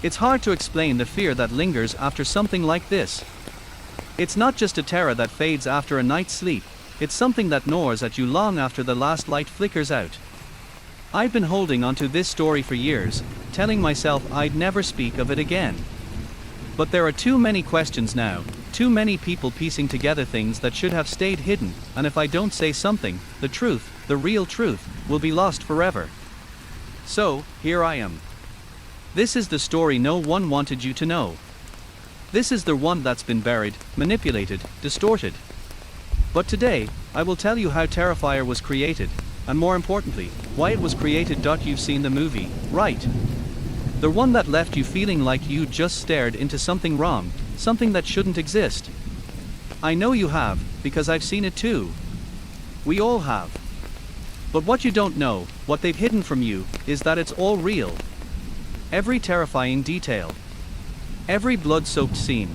It's hard to explain the fear that lingers after something like this. It's not just a terror that fades after a night's sleep, it's something that gnaws at you long after the last light flickers out. I've been holding onto this story for years, telling myself I'd never speak of it again. But there are too many questions now, too many people piecing together things that should have stayed hidden, and if I don't say something, the truth, the real truth, will be lost forever. So, here I am. This is the story no one wanted you to know. This is the one that's been buried, manipulated, distorted. But today, I will tell you how Terrifier was created, and more importantly, why it was created. You've seen the movie, right? The one that left you feeling like you just stared into something wrong, something that shouldn't exist. I know you have, because I've seen it too. We all have. But what you don't know, what they've hidden from you, is that it's all real. Every terrifying detail. Every blood-soaked scene.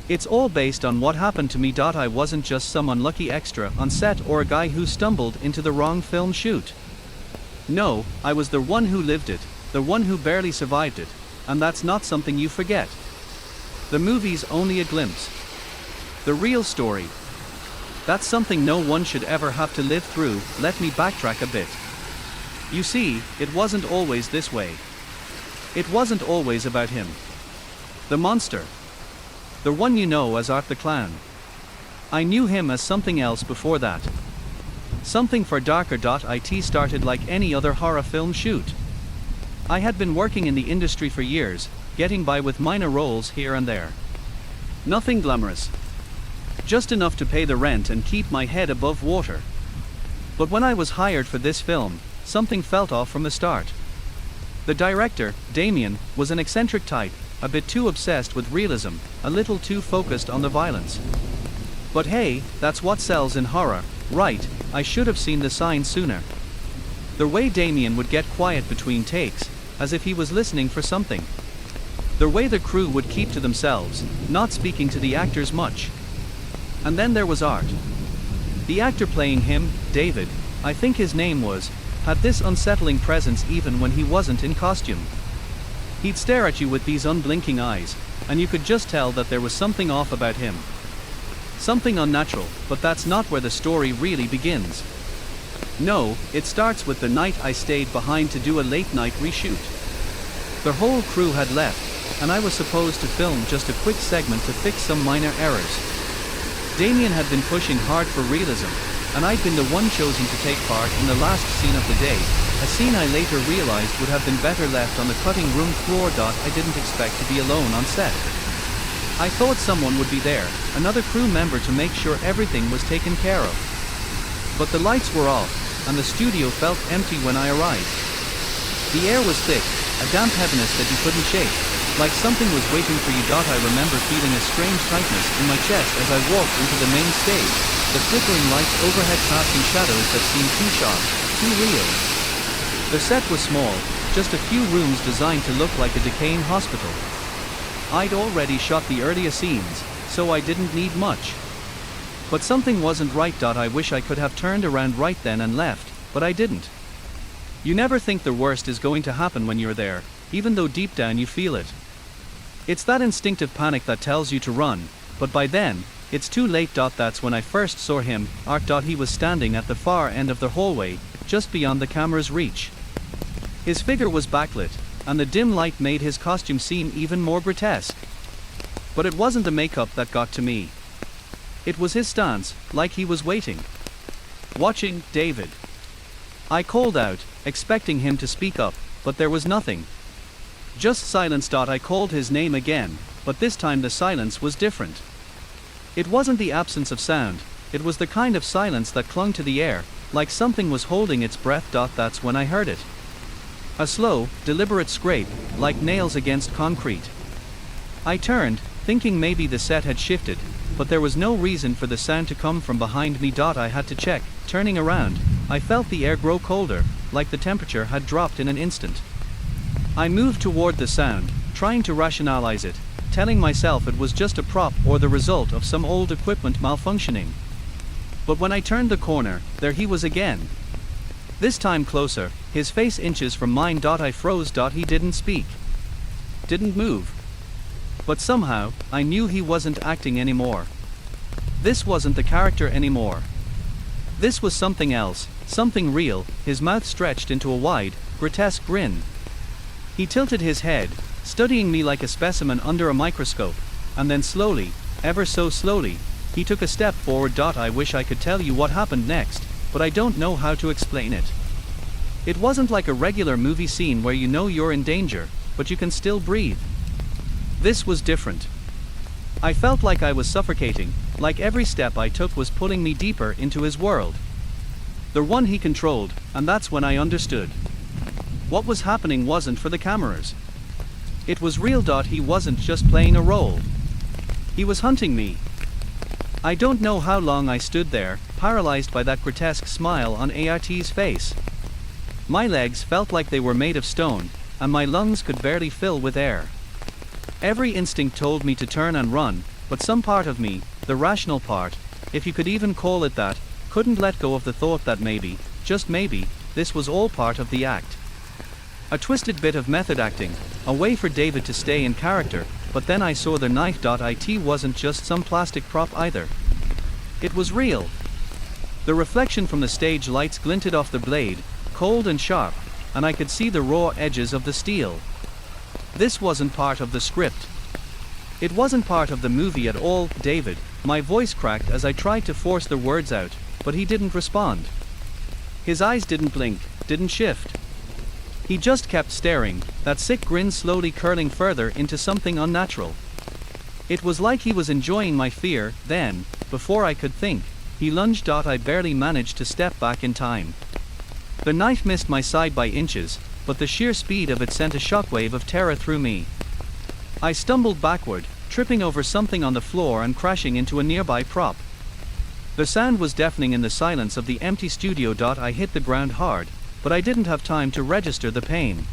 It's all based on what happened to me. I wasn't just some unlucky extra on set or a guy who stumbled into the wrong film shoot. No, I was the one who lived it, the one who barely survived it, and that's not something you forget. The movie's only a glimpse. The real story. That's something no one should ever have to live through. Let me backtrack a bit. You see, it wasn't always this way. It wasn't always about him. The monster. The one you know as Art the Clown. I knew him as something else before that. Something far darker. It started like any other horror film shoot. I had been working in the industry for years, getting by with minor roles here and there. Nothing glamorous. Just enough to pay the rent and keep my head above water. But when I was hired for this film, something felt off from the start. The director, Damien, was an eccentric type, a bit too obsessed with realism, a little too focused on the violence. But hey, that's what sells in horror, right? I should have seen the sign sooner. The way Damien would get quiet between takes, as if he was listening for something. The way the crew would keep to themselves, not speaking to the actors much. And then there was Art. The actor playing him, David, I think his name was, had this unsettling presence even when he wasn't in costume. He'd stare at you with these unblinking eyes, and you could just tell that there was something off about him. Something unnatural, but that's not where the story really begins. No, it starts with the night I stayed behind to do a late-night reshoot. The whole crew had left, and I was supposed to film just a quick segment to fix some minor errors. Damien had been pushing hard for realism, and I'd been the one chosen to take part in the last scene of the day, a scene I later realized would have been better left on the cutting room floor. I didn't expect to be alone on set. I thought someone would be there, another crew member to make sure everything was taken care of. But the lights were off, and the studio felt empty when I arrived. The air was thick, a damp heaviness that you couldn't shake, like something was waiting for you. I remember feeling a strange tightness in my chest as I walked into the main stage, the flickering lights overhead casting shadows that seemed too sharp, too real. The set was small, just a few rooms designed to look like a decaying hospital. I'd already shot the earlier scenes, so I didn't need much. But something wasn't right. I wish I could have turned around right then and left, but I didn't. You never think the worst is going to happen when you're there, even though deep down you feel it. It's that instinctive panic that tells you to run, but by then, it's too late. That's when I first saw him, Art. He was standing at the far end of the hallway, just beyond the camera's reach. His figure was backlit, and the dim light made his costume seem even more grotesque. But it wasn't the makeup that got to me. It was his stance, like he was waiting. Watching David. I called out, expecting him to speak up, but there was nothing. Just silence. I called his name again, but this time the silence was different. It wasn't the absence of sound, it was the kind of silence that clung to the air, like something was holding its breath. That's when I heard it. A slow, deliberate scrape, like nails against concrete. I turned, thinking maybe the set had shifted, but there was no reason for the sound to come from behind me. I had to check. Turning around, I felt the air grow colder, like the temperature had dropped in an instant. I moved toward the sound, trying to rationalize it, telling myself it was just a prop or the result of some old equipment malfunctioning. But when I turned the corner, there he was again. This time closer, his face inches from mine. I froze. He didn't speak. didn't move. But somehow, I knew he wasn't acting anymore. This wasn't the character anymore. This was something else, something real. His mouth stretched into a wide, grotesque grin. He tilted his head, studying me like a specimen under a microscope, and then slowly, ever so slowly, he took a step forward. I wish I could tell you what happened next, but I don't know how to explain it. It wasn't like a regular movie scene where you know you're in danger, but you can still breathe. This was different. I felt like I was suffocating, like every step I took was pulling me deeper into his world. The one he controlled, and that's when I understood. What was happening wasn't for the cameras. It was real. He wasn't just playing a role. He was hunting me. I don't know how long I stood there, paralyzed by that grotesque smile on ART's face. My legs felt like they were made of stone, and my lungs could barely fill with air. Every instinct told me to turn and run, but some part of me, the rational part, if you could even call it that, couldn't let go of the thought that maybe, just maybe, this was all part of the act. A twisted bit of method acting, a way for David to stay in character, but then I saw the knife. It wasn't just some plastic prop either. It was real. The reflection from the stage lights glinted off the blade, cold and sharp, and I could see the raw edges of the steel. This wasn't part of the script. It wasn't part of the movie at all. David, my voice cracked as I tried to force the words out, but he didn't respond. His eyes didn't blink, didn't shift. He just kept staring, that sick grin slowly curling further into something unnatural. It was like he was enjoying my fear. Then, before I could think, he lunged. I barely managed to step back in time. The knife missed my side by inches, but the sheer speed of it sent a shockwave of terror through me. I stumbled backward, tripping over something on the floor and crashing into a nearby prop. The sound was deafening in the silence of the empty studio. I hit the ground hard, but I didn't have time to register the pain.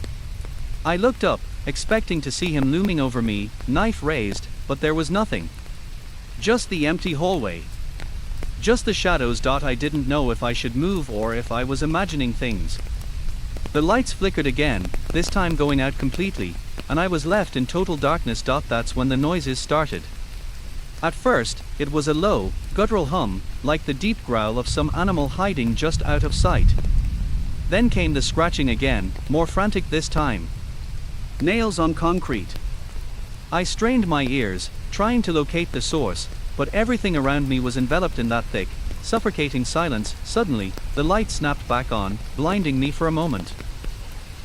I looked up, expecting to see him looming over me, knife raised, but there was nothing. Just the empty hallway. Just the shadows. I didn't know if I should move or if I was imagining things. The lights flickered again, this time going out completely, and I was left in total darkness. That's when the noises started. At first, it was a low, guttural hum, like the deep growl of some animal hiding just out of sight. Then came the scratching again, more frantic this time. Nails on concrete. I strained my ears, trying to locate the source, but everything around me was enveloped in that thick, suffocating silence. Suddenly, the light snapped back on, blinding me for a moment.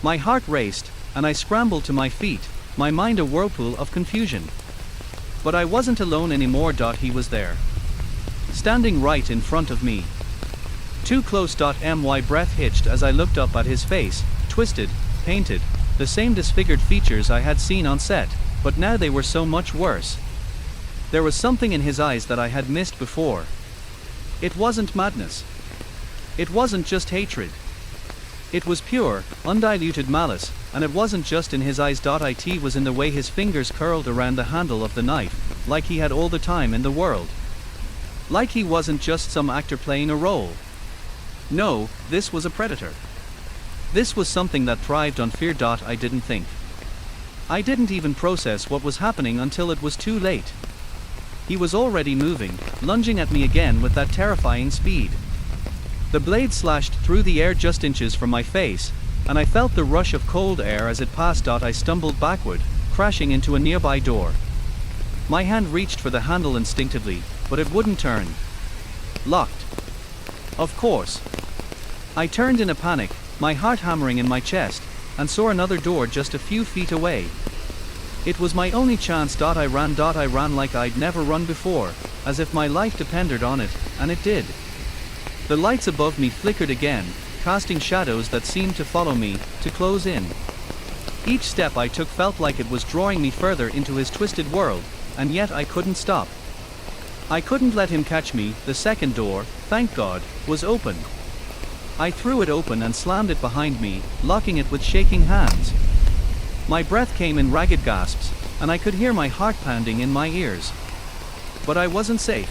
My heart raced, and I scrambled to my feet, my mind a whirlpool of confusion. But I wasn't alone anymore. He was there. Standing right in front of me. Too close. My breath hitched as I looked up at his face, twisted, painted, the same disfigured features I had seen on set, but now they were so much worse. There was something in his eyes that I had missed before. It wasn't madness. It wasn't just hatred. It was pure, undiluted malice, and it wasn't just in his eyes. It was in the way his fingers curled around the handle of the knife, like he had all the time in the world. Like he wasn't just some actor playing a role. No, this was a predator. This was something that thrived on fear. I didn't think. I didn't even process what was happening until it was too late. He was already moving, lunging at me again with that terrifying speed. The blade slashed through the air just inches from my face, and I felt the rush of cold air as it passed. I stumbled backward, crashing into a nearby door. My hand reached for the handle instinctively, but it wouldn't turn. Locked. Of course. I turned in a panic, my heart hammering in my chest, and saw another door just a few feet away. It was my only chance. I ran like I'd never run before, as if my life depended on it, and it did. The lights above me flickered again, casting shadows that seemed to follow me, to close in. Each step I took felt like it was drawing me further into his twisted world, and yet I couldn't stop. I couldn't let him catch me. The second door, thank God, was open. I threw it open and slammed it behind me, locking it with shaking hands. My breath came in ragged gasps, and I could hear my heart pounding in my ears. But I wasn't safe.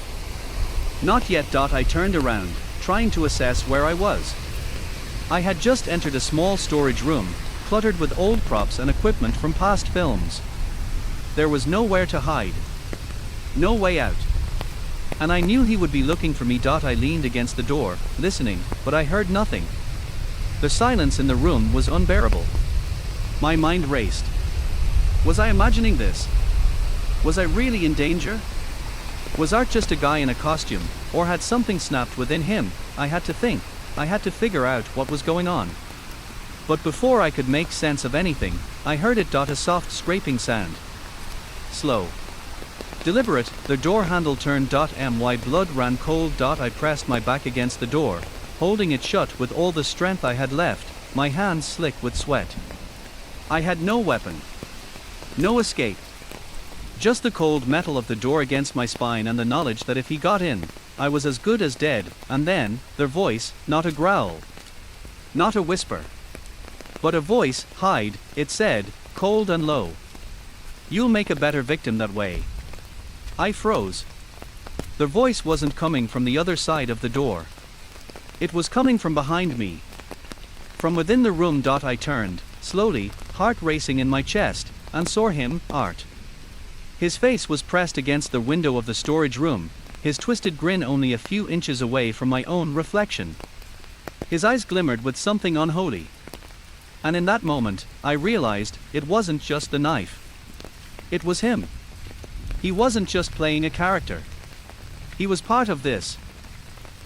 Not yet. I turned around, trying to assess where I was. I had just entered a small storage room, cluttered with old props and equipment from past films. There was nowhere to hide. No way out. And I knew he would be looking for me. I leaned against the door, listening, but I heard nothing. The silence in the room was unbearable. My mind raced. Was I imagining this? Was I really in danger? Was Art just a guy in a costume, or had something snapped within him? I had to think. I had to figure out what was going on. But before I could make sense of anything, I heard it. A soft scraping sound. Slow. Deliberate, the door handle turned. My blood ran cold. I pressed my back against the door, holding it shut with all the strength I had left, my hands slick with sweat. I had no weapon. No escape. Just the cold metal of the door against my spine and the knowledge that if he got in, I was as good as dead. And then, their voice, not a growl. Not a whisper. But a voice, hide, it said, cold and low. You'll make a better victim that way. I froze. The voice wasn't coming from the other side of the door. It was coming from behind me. From within the room. I turned, slowly, heart racing in my chest, and saw him, Art. His face was pressed against the window of the storage room, his twisted grin only a few inches away from my own reflection. His eyes glimmered with something unholy. And in that moment, I realized, it wasn't just the knife. It was him. He wasn't just playing a character. He was part of this.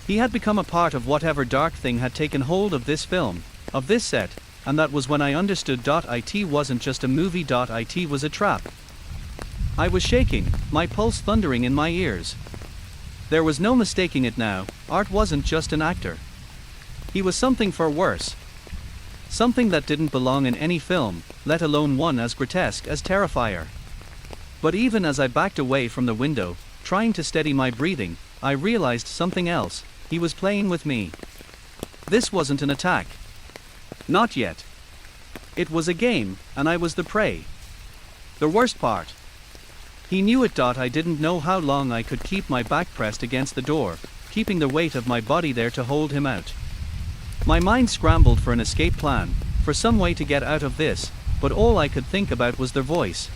He had become a part of whatever dark thing had taken hold of this film, of this set, and that was when I understood. It wasn't just a movie. It was a trap. I was shaking, my pulse thundering in my ears. There was no mistaking it now. Art wasn't just an actor. He was something far worse. Something that didn't belong in any film, let alone one as grotesque as Terrifier. But even as I backed away from the window, trying to steady my breathing, I realized something else. He was playing with me. This wasn't an attack. Not yet. It was a game, and I was the prey. The worst part. He knew it. I didn't know how long I could keep my back pressed against the door, keeping the weight of my body there to hold him out. My mind scrambled for an escape plan, for some way to get out of this, but all I could think about was their voice.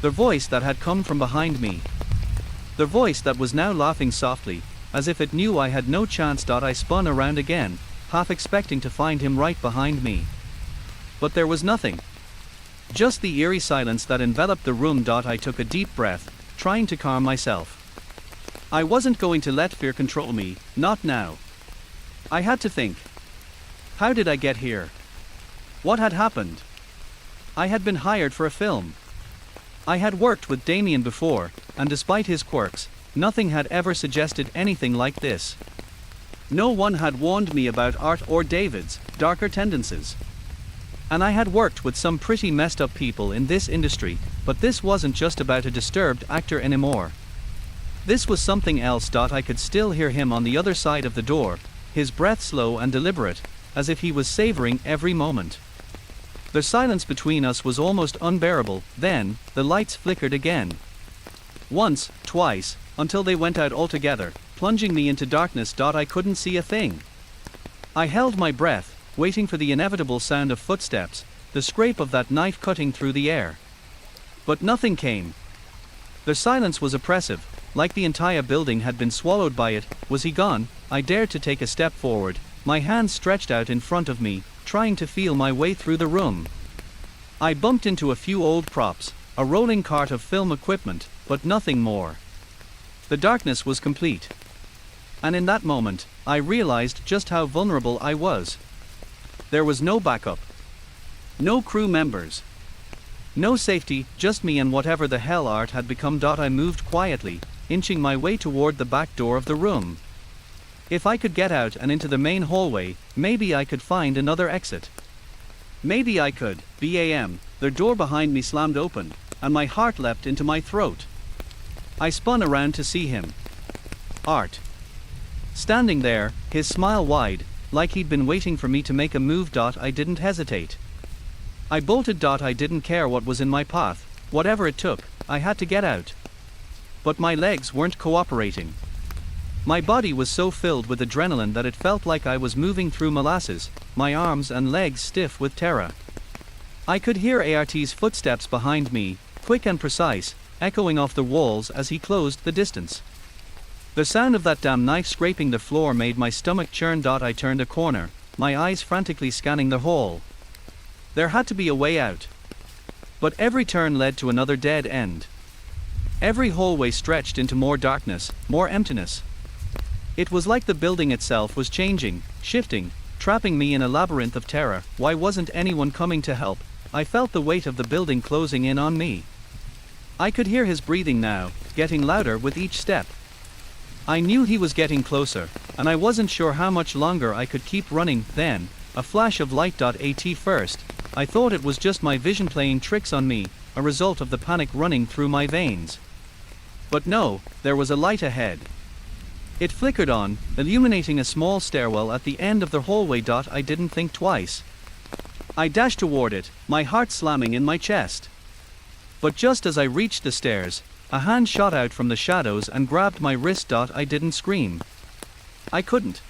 The voice that had come from behind me. The voice that was now laughing softly, as if it knew I had no chance. I spun around again, half expecting to find him right behind me. But there was nothing. Just the eerie silence that enveloped the room. I took a deep breath, trying to calm myself. I wasn't going to let fear control me, not now. I had to think. How did I get here? What had happened? I had been hired for a film. I had worked with Damien before, and despite his quirks, nothing had ever suggested anything like this. No one had warned me about Art or David's darker tendencies. And I had worked with some pretty messed up people in this industry, but this wasn't just about a disturbed actor anymore. This was something else. I could still hear him on the other side of the door, his breath slow and deliberate, as if he was savoring every moment. The silence between us was almost unbearable. Then, the lights flickered again. Once, twice, until they went out altogether, plunging me into darkness. I couldn't see a thing. I held my breath, waiting for the inevitable sound of footsteps, the scrape of that knife cutting through the air. But nothing came. The silence was oppressive, like the entire building had been swallowed by it. Was he gone? I dared to take a step forward, my hands stretched out in front of me, trying to feel my way through the room. I bumped into a few old props, a rolling cart of film equipment, but nothing more. The darkness was complete. And in that moment, I realized just how vulnerable I was. There was no backup. No crew members. No safety, just me and whatever the hell Art had become. I moved quietly, inching my way toward the back door of the room. If I could get out and into the main hallway, maybe I could find another exit. Maybe I could. Bam! The door behind me slammed open, and my heart leapt into my throat. I spun around to see him. Art. Standing there, his smile wide, like he'd been waiting for me to make a move. I didn't hesitate. I bolted. I didn't care what was in my path, whatever it took, I had to get out. But my legs weren't cooperating. My body was so filled with adrenaline that it felt like I was moving through molasses, my arms and legs stiff with terror. I could hear ART's footsteps behind me, quick and precise, echoing off the walls as he closed the distance. The sound of that damn knife scraping the floor made my stomach churn. I turned a corner, my eyes frantically scanning the hall. There had to be a way out. But every turn led to another dead end. Every hallway stretched into more darkness, more emptiness. It was like the building itself was changing, shifting, trapping me in a labyrinth of terror. Why wasn't anyone coming to help? I felt the weight of the building closing in on me. I could hear his breathing now, getting louder with each step. I knew he was getting closer, and I wasn't sure how much longer I could keep running. Then, a flash of light. At first, I thought it was just my vision playing tricks on me, a result of the panic running through my veins. But no, there was a light ahead. It flickered on, illuminating a small stairwell at the end of the hallway. I didn't think twice. I dashed toward it, my heart slamming in my chest. But just as I reached the stairs, a hand shot out from the shadows and grabbed my wrist. I didn't scream. I couldn't.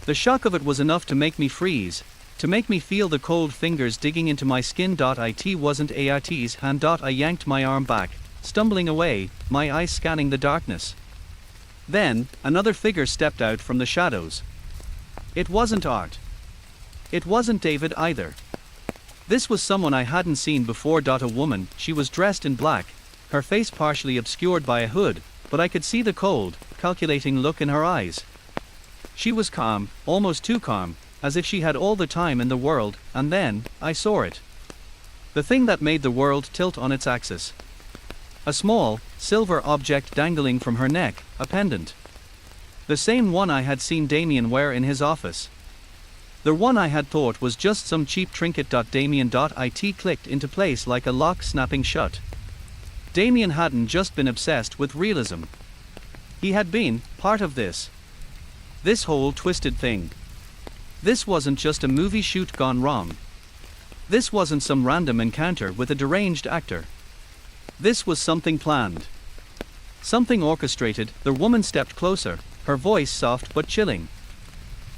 The shock of it was enough to make me freeze, to make me feel the cold fingers digging into my skin. It wasn't ART's hand. I yanked my arm back, stumbling away, my eyes scanning the darkness. Then, another figure stepped out from the shadows. It wasn't Art. It wasn't David either. This was someone I hadn't seen before. A woman. She was dressed in black, her face partially obscured by a hood, but I could see the cold, calculating look in her eyes. She was calm, almost too calm, as if she had all the time in the world, and then, I saw it. The thing that made the world tilt on its axis. A small, silver object dangling from her neck, a pendant. The same one I had seen Damien wear in his office. The one I had thought was just some cheap trinket. Damien.it clicked into place like a lock snapping shut. Damien hadn't just been obsessed with realism. He had been part of this. This whole twisted thing. This wasn't just a movie shoot gone wrong. This wasn't some random encounter with a deranged actor. This was something planned. Something orchestrated. The woman stepped closer, her voice soft but chilling.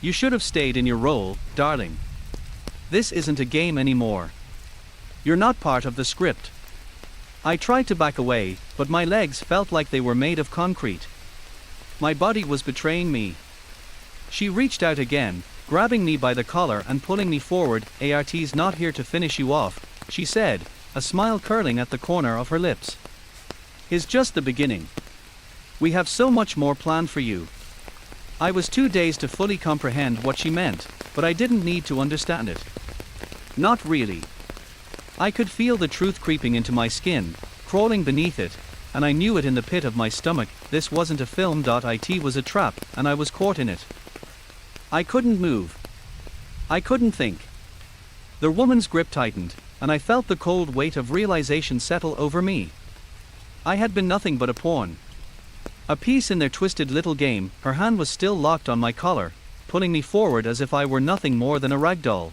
You should have stayed in your role, darling. This isn't a game anymore. You're not part of the script. I tried to back away, but my legs felt like they were made of concrete. My body was betraying me. She reached out again, grabbing me by the collar and pulling me forward. ART's not here to finish you off, she said, a smile curling at the corner of her lips. Is just the beginning. We have so much more planned for you. I was too dazed to fully comprehend what she meant, but I didn't need to understand it. Not really. I could feel the truth creeping into my skin, crawling beneath it, and I knew it in the pit of my stomach. This wasn't a film. It was a trap, and I was caught in it. I couldn't move. I couldn't think. The woman's grip tightened, and I felt the cold weight of realization settle over me. I had been nothing but a pawn. A piece in their twisted little game. Her hand was still locked on my collar, pulling me forward as if I were nothing more than a rag doll.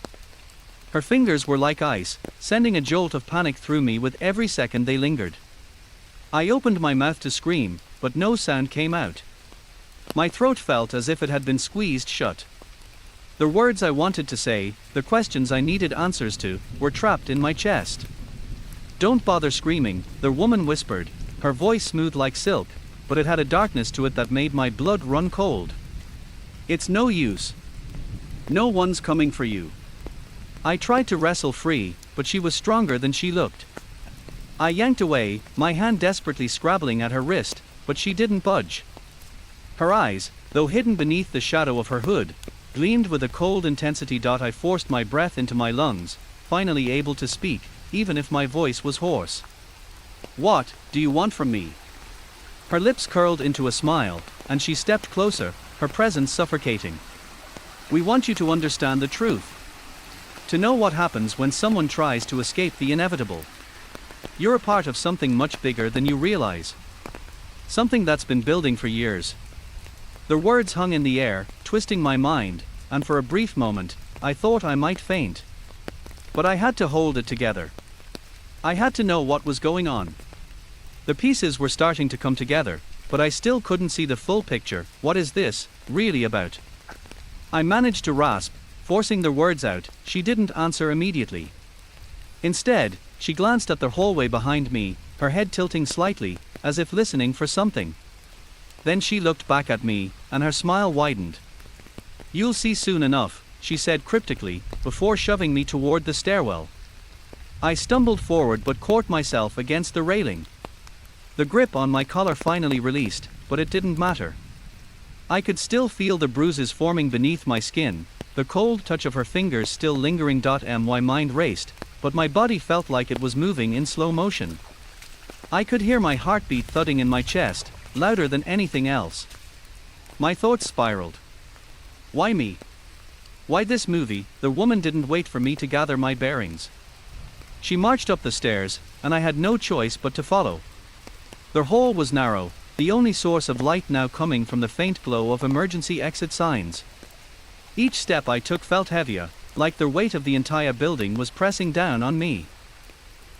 Her fingers were like ice, sending a jolt of panic through me with every second they lingered. I opened my mouth to scream, but no sound came out. My throat felt as if it had been squeezed shut. The words I wanted to say, the questions I needed answers to, were trapped in my chest. Don't bother screaming, the woman whispered, her voice smooth like silk, but it had a darkness to it that made my blood run cold. It's no use. No one's coming for you. I tried to wrestle free, but she was stronger than she looked. I yanked away, my hand desperately scrabbling at her wrist, but she didn't budge. Her eyes, though hidden beneath the shadow of her hood, gleamed with a cold intensity. I forced my breath into my lungs, finally able to speak, even if my voice was hoarse. What do you want from me? Her lips curled into a smile, and she stepped closer, her presence suffocating. We want you to understand the truth. To know what happens when someone tries to escape the inevitable. You're a part of something much bigger than you realize. Something that's been building for years. The words hung in the air, twisting my mind, and for a brief moment, I thought I might faint. But I had to hold it together. I had to know what was going on. The pieces were starting to come together, but I still couldn't see the full picture. What is this really about? I managed to rasp, forcing the words out. She didn't answer immediately. Instead, she glanced at the hallway behind me, her head tilting slightly, as if listening for something. Then she looked back at me, and her smile widened. "You'll see soon enough," she said cryptically, before shoving me toward the stairwell. I stumbled forward but caught myself against the railing. The grip on my collar finally released, but it didn't matter. I could still feel the bruises forming beneath my skin, the cold touch of her fingers still lingering. My mind raced, but my body felt like it was moving in slow motion. I could hear my heartbeat thudding in my chest, louder than anything else. My thoughts spiraled. Why me? Why this movie? The woman didn't wait for me to gather my bearings. She marched up the stairs, and I had no choice but to follow. The hall was narrow, the only source of light now coming from the faint glow of emergency exit signs. Each step I took felt heavier, like the weight of the entire building was pressing down on me.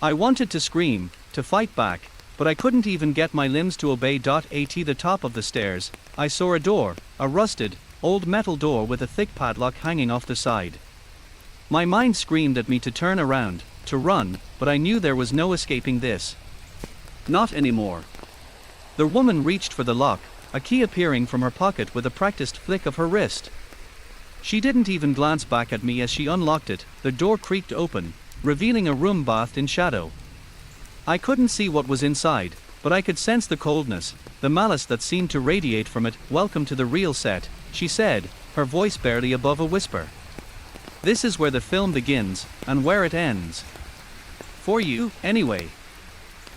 I wanted to scream, to fight back, but I couldn't even get my limbs to obey. At the top of the stairs, I saw a door, a rusted, old metal door with a thick padlock hanging off the side. My mind screamed at me to turn around, to run, but I knew there was no escaping this. Not anymore. The woman reached for the lock, a key appearing from her pocket with a practiced flick of her wrist. She didn't even glance back at me as she unlocked it. The door creaked open, revealing a room bathed in shadow. I couldn't see what was inside, but I could sense the coldness, the malice that seemed to radiate from it. "Welcome to the real set," she said, her voice barely above a whisper. "This is where the film begins, and where it ends. For you, anyway."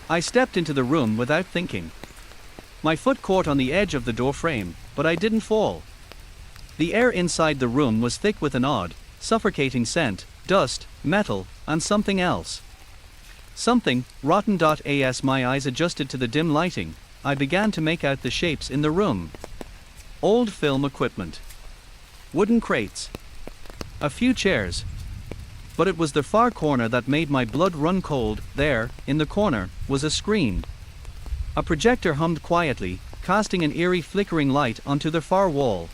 I stepped into the room without thinking. My foot caught on the edge of the door frame, but I didn't fall. The air inside the room was thick with an odd, suffocating scent, dust, metal, and something else. Something rotten. As my eyes adjusted to the dim lighting, I began to make out the shapes in the room. Old film equipment. Wooden crates. A few chairs. But it was the far corner that made my blood run cold. There, in the corner, was a screen. A projector hummed quietly, casting an eerie flickering light onto the far wall.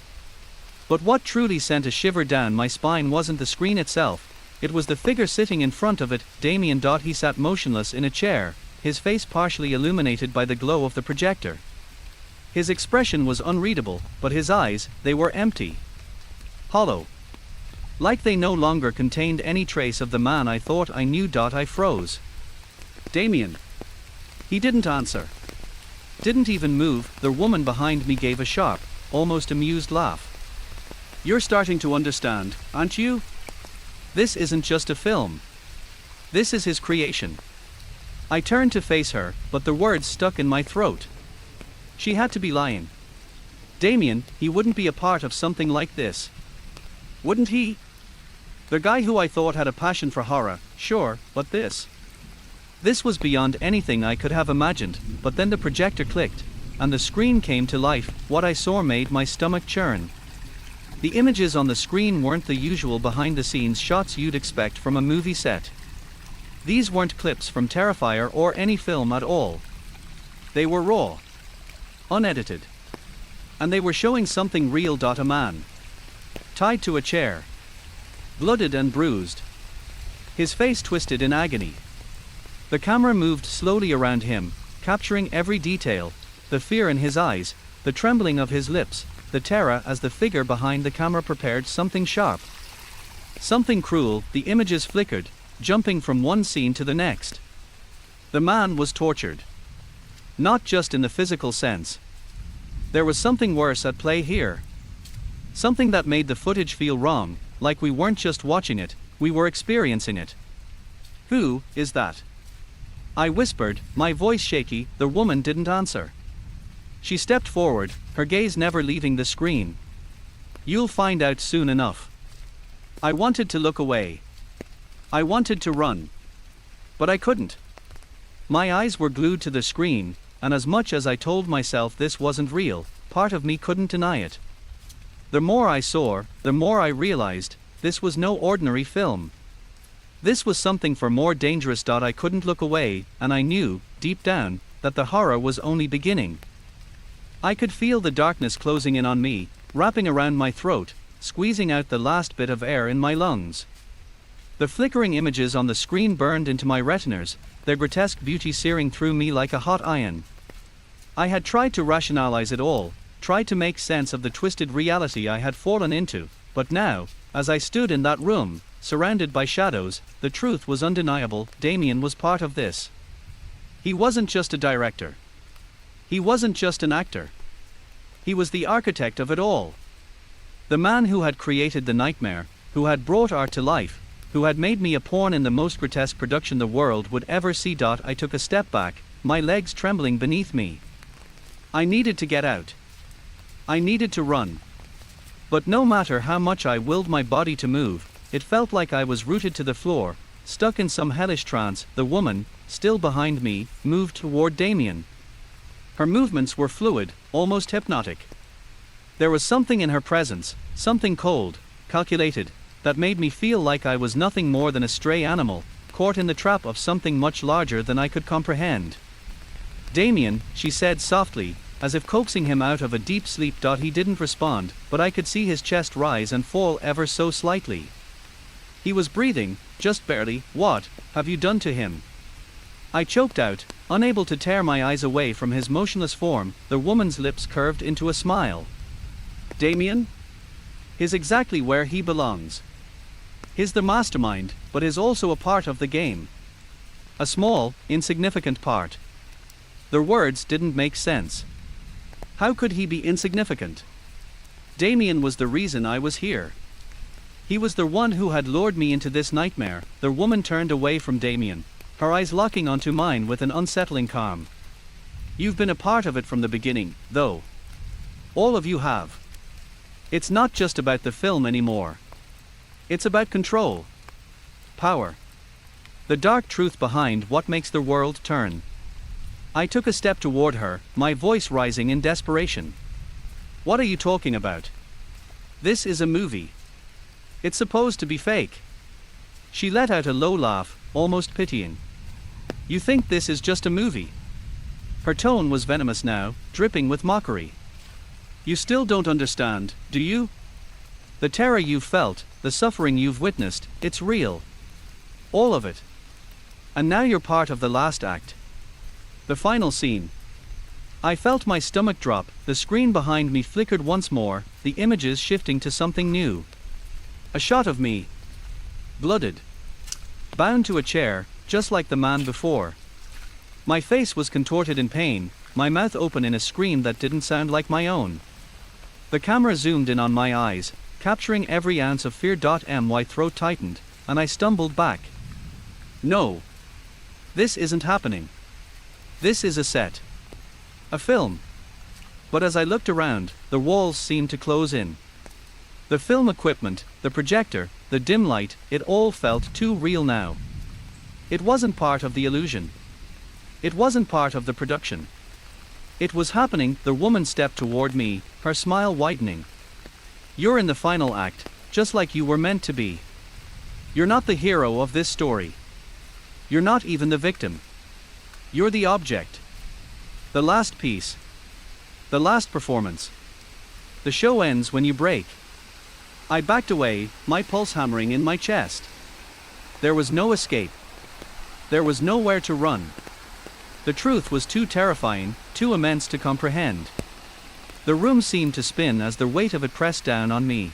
But what truly sent a shiver down my spine wasn't the screen itself, it was the figure sitting in front of it, Damien. He sat motionless in a chair, his face partially illuminated by the glow of the projector. His expression was unreadable, but his eyes, they were empty. Hollow. Like they no longer contained any trace of the man I thought I knew. I froze. "Damien." He didn't answer. Didn't even move. The woman behind me gave a sharp, almost amused laugh. "You're starting to understand, aren't you? This isn't just a film. This is his creation." I turned to face her, but the words stuck in my throat. She had to be lying. Damien, he wouldn't be a part of something like this. Wouldn't he? The guy who I thought had a passion for horror, sure, but this? This was beyond anything I could have imagined. But then the projector clicked, and the screen came to life. What I saw made my stomach churn. The images on the screen weren't the usual behind-the-scenes shots you'd expect from a movie set. These weren't clips from Terrifier or any film at all. They were raw, unedited. And they were showing something real. A man, tied to a chair, blooded and bruised, his face twisted in agony. The camera moved slowly around him, capturing every detail, the fear in his eyes, the trembling of his lips, the terror as the figure behind the camera prepared something sharp, something cruel. The images flickered, jumping from one scene to the next. The man was tortured. Not just in the physical sense. There was something worse at play here. Something that made the footage feel wrong, like we weren't just watching it, we were experiencing it. "Who is that?" I whispered, my voice shaky. The woman didn't answer. She stepped forward, her gaze never leaving the screen. "You'll find out soon enough." I wanted to look away. I wanted to run. But I couldn't. My eyes were glued to the screen, and as much as I told myself this wasn't real, part of me couldn't deny it. The more I saw, the more I realized, this was no ordinary film. This was something far more dangerous. I couldn't look away, and I knew, deep down, that the horror was only beginning. I could feel the darkness closing in on me, wrapping around my throat, squeezing out the last bit of air in my lungs. The flickering images on the screen burned into my retinas, their grotesque beauty searing through me like a hot iron. I had tried to rationalize it all, tried to make sense of the twisted reality I had fallen into, but now, as I stood in that room, surrounded by shadows, the truth was undeniable: Damien was part of this. He wasn't just a director. He wasn't just an actor. He was the architect of it all. The man who had created the nightmare, who had brought art to life, who had made me a pawn in the most grotesque production the world would ever see. I took a step back, my legs trembling beneath me. I needed to get out. I needed to run. But no matter how much I willed my body to move, it felt like I was rooted to the floor, stuck in some hellish trance. The woman, still behind me, moved toward Damien. Her movements were fluid, almost hypnotic. There was something in her presence, something cold, calculated, that made me feel like I was nothing more than a stray animal, caught in the trap of something much larger than I could comprehend. "Damien," she said softly, as if coaxing him out of a deep sleep. He didn't respond, but I could see his chest rise and fall ever so slightly. He was breathing, just barely. "What have you done to him?" I choked out, unable to tear my eyes away from his motionless form. The woman's lips curved into a smile. "Damien? He's exactly where he belongs. He's the mastermind, but is also a part of the game. A small, insignificant part." The words didn't make sense. How could he be insignificant? Damien was the reason I was here. He was the one who had lured me into this nightmare. The woman turned away from Damien, her eyes locking onto mine with an unsettling calm. "You've been a part of it from the beginning, though. All of you have. It's not just about the film anymore. It's about control. Power. The dark truth behind what makes the world turn." I took a step toward her, my voice rising in desperation. "What are you talking about? This is a movie. It's supposed to be fake." She let out a low laugh, almost pitying. "You think this is just a movie?" Her tone was venomous now, dripping with mockery. "You still don't understand, do you? The terror you've felt, the suffering you've witnessed, it's real. All of it. And now you're part of the last act. The final scene." I felt my stomach drop. The screen behind me flickered once more, the images shifting to something new. A shot of me. Blooded. Bound to a chair, just like the man before. My face was contorted in pain, my mouth open in a scream that didn't sound like my own. The camera zoomed in on my eyes, capturing every ounce of fear. My throat tightened, and I stumbled back. "No. This isn't happening. This is a set. A film." But as I looked around, the walls seemed to close in. The film equipment, the projector, the dim light, it all felt too real now. It wasn't part of the illusion. It wasn't part of the production. It was happening. The woman stepped toward me, her smile widening. "You're in the final act, just like you were meant to be. You're not the hero of this story. You're not even the victim. You're the object. The last piece. The last performance. The show ends when you break." I backed away, my pulse hammering in my chest. There was no escape. There was nowhere to run. The truth was too terrifying, too immense to comprehend. The room seemed to spin as the weight of it pressed down on me.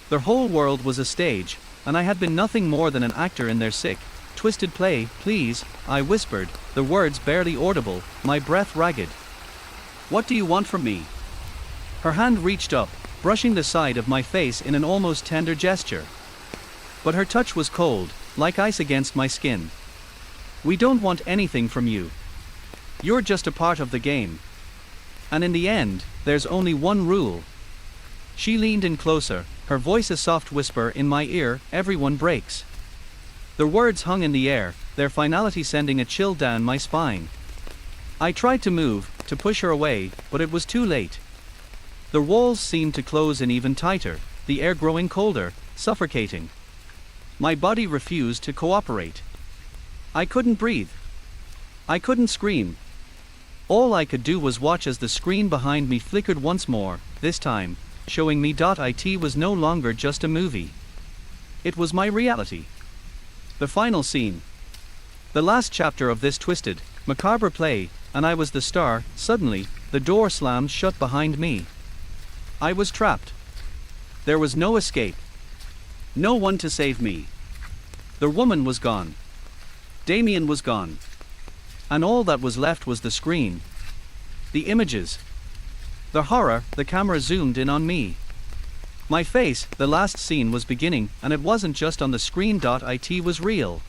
The whole world was a stage, and I had been nothing more than an actor in their sick, twisted play. "Please," I whispered, the words barely audible, my breath ragged. "What do you want from me?" Her hand reached up, brushing the side of my face in an almost tender gesture. But her touch was cold, like ice against my skin. "We don't want anything from you. You're just a part of the game. And in the end, there's only one rule." She leaned in closer, her voice a soft whisper in my ear. "Everyone breaks." The words hung in the air, their finality sending a chill down my spine. I tried to move, to push her away, but it was too late. The walls seemed to close in even tighter, the air growing colder, suffocating. My body refused to cooperate. I couldn't breathe. I couldn't scream. All I could do was watch as the screen behind me flickered once more, this time, showing me. It was no longer just a movie. It was my reality. The final scene. The last chapter of this twisted, macabre play, and I was the star. Suddenly, the door slammed shut behind me. I was trapped. There was no escape. No one to save me. The woman was gone. Damien was gone. And all that was left was the screen. The images. The horror. The camera zoomed in on me. My face. The last scene was beginning, and it wasn't just on the screen. It was real.